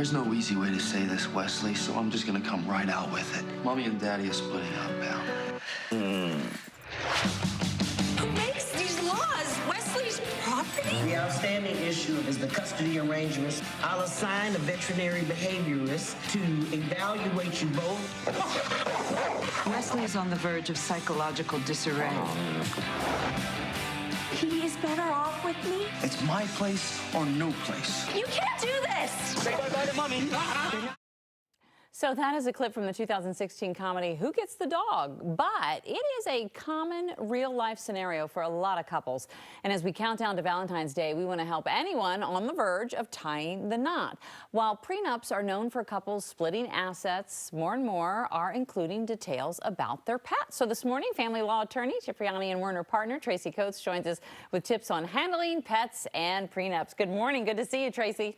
There's no easy way to say this, Wesley, so I'm just gonna come right out with it. Mommy and Daddy are splitting up, pal. Who makes these laws? Wesley's property? The outstanding issue is the custody arrangements. I'll assign a veterinary behaviorist to evaluate you both. Wesley is on the verge of psychological disarray. He is better off with me? It's my place or no place. You can't do this! Say bye-bye to Mommy. So that is a clip from the 2016 comedy Who Gets the Dog? But it is a common real-life scenario for a lot of couples. And as we count down to Valentine's Day, we want to help anyone on the verge of tying the knot. While prenups are known for couples splitting assets, more and more are including details about their pets. So this morning, family law attorney, Cipriani and Werner partner Tracy Coates joins us with tips on handling pets and prenups. Good morning. Good to see you, Tracy.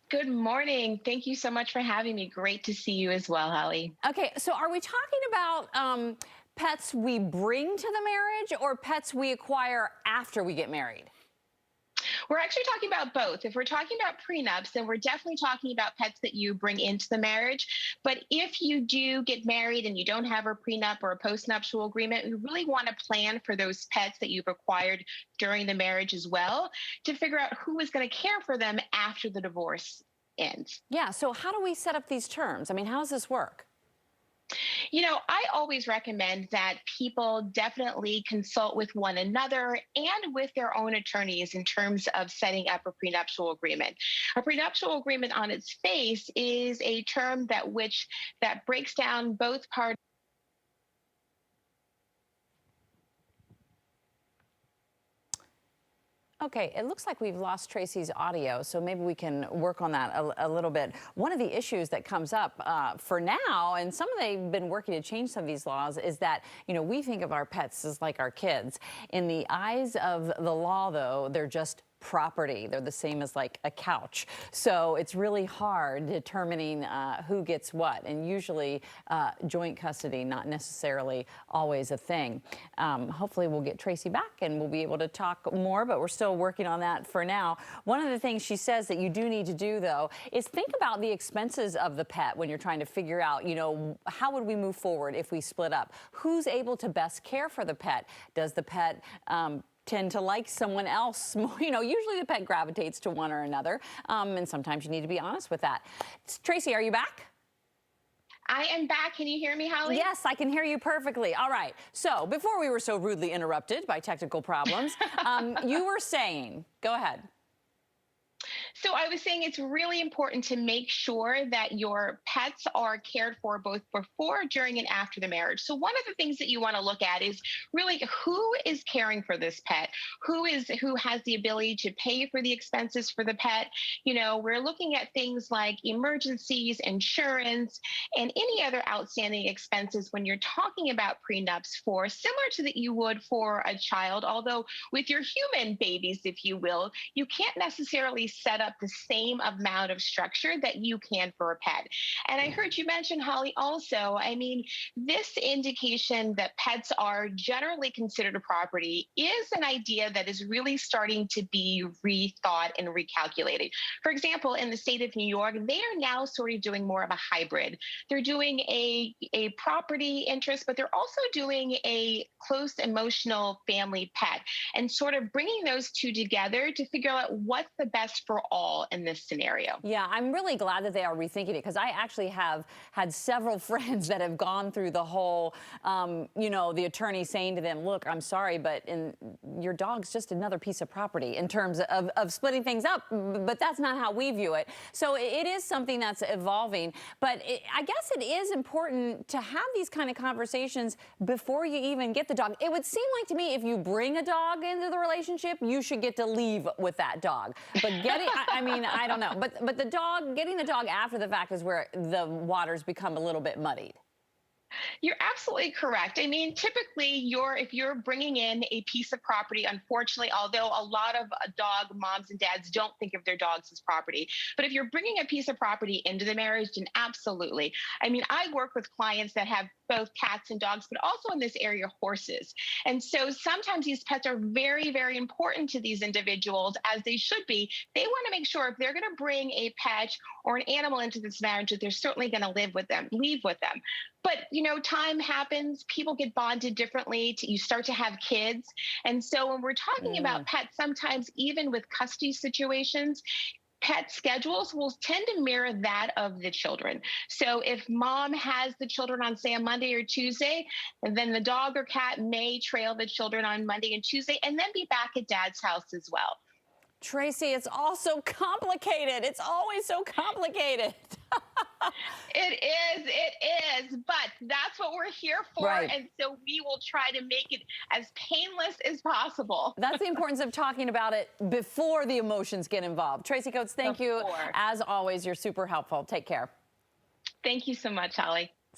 Good morning. Thank you so much for having me. Great to see you as well, Holly. Okay, so are we talking about pets we bring to the marriage or pets we acquire after we get married? We're actually talking about both. If we're talking about prenups, then we're definitely talking about pets that you bring into the marriage. But if you do get married and you don't have a prenup or a postnuptial agreement, we really want to plan for those pets that you've acquired during the marriage as well to figure out who is going to care for them after the divorce ends. Yeah, so how do we set up these terms? I mean, how does this work? You know, I always recommend that people definitely consult with one another and with their own attorneys in terms of setting up a prenuptial agreement. A prenuptial agreement on its face is a term that breaks down both parties. Okay, it looks like we've lost Tracy's audio, so maybe we can work on that a little bit. One of the issues that comes up for now, and they've been working to change some of these laws, is that, you know, we think of our pets as like our kids. In the eyes of the law, though, they're just property. They're the same as like a couch. So it's really hard determining who gets what, and usually joint custody, not necessarily always a thing. Hopefully we'll get Tracy back and we'll be able to talk more, but we're still working on that for now. One of the things she says that you do need to do, though, is think about the expenses of the pet when you're trying to figure out, you know, how would we move forward if we split up? Who's able to best care for the pet? Does the pet tend to like someone else more? You know, usually the pet gravitates to one or another, and sometimes you need to be honest with that. Tracy, are you back? I am back. Can you hear me, Holly? Yes, I can hear you perfectly. All right. So before we were so rudely interrupted by technical problems, you were saying, go ahead. So I was saying it's really important to make sure that your pets are cared for both before, during, and after the marriage. So one of the things that you want to look at is really who is caring for this pet, who has the ability to pay for the expenses for the pet. You know, we're looking at things like emergencies, insurance, and any other outstanding expenses when you're talking about prenups for, similar to that you would for a child, although with your human babies, if you will, you can't necessarily set up the same amount of structure that you can for a pet. And I heard you mention, Holly, also, I mean, this indication that pets are generally considered a property is an idea that is really starting to be rethought and recalculated. For example, in the state of New York, they are now sort of doing more of a hybrid. They're doing a property interest, but they're also doing a close emotional family pet, and sort of bringing those two together to figure out what's the best for all in this scenario. Yeah, I'm really glad that they are rethinking it, because I actually have had several friends that have gone through the whole, you know, the attorney saying to them, look, I'm sorry, but your dog's just another piece of property in terms of splitting things up, but that's not how we view it. So it is something that's evolving, but I guess it is important to have these kind of conversations before you even get the dog. It would seem like to me if you bring a dog into the relationship, you should get to leave with that dog. But I mean, I don't know. But getting the dog after the fact is where the waters become a little bit muddied. You're absolutely correct. I mean, typically, if you're bringing in a piece of property, unfortunately, although a lot of dog moms and dads don't think of their dogs as property, but if you're bringing a piece of property into the marriage, then absolutely. I mean, I work with clients that have both cats and dogs, but also in this area, horses. And so sometimes these pets are very, very important to these individuals, as they should be. They want to make sure if they're going to bring a pet or an animal into this marriage, that they're certainly going to leave with them. But, time happens, people get bonded differently, you start to have kids. And so when we're talking about pets, sometimes even with custody situations, pet schedules will tend to mirror that of the children. So if mom has the children on, say, a Monday or Tuesday, and then the dog or cat may trail the children on Monday and Tuesday and then be back at dad's house as well. Tracy, it's all so complicated. It's always so complicated. It is, but that's what we're here for. Right. And so we will try to make it as painless as possible. That's the importance of talking about it before the emotions get involved. Tracy Coates, thank you. As always, you're super helpful. Take care. Thank you so much, Holly.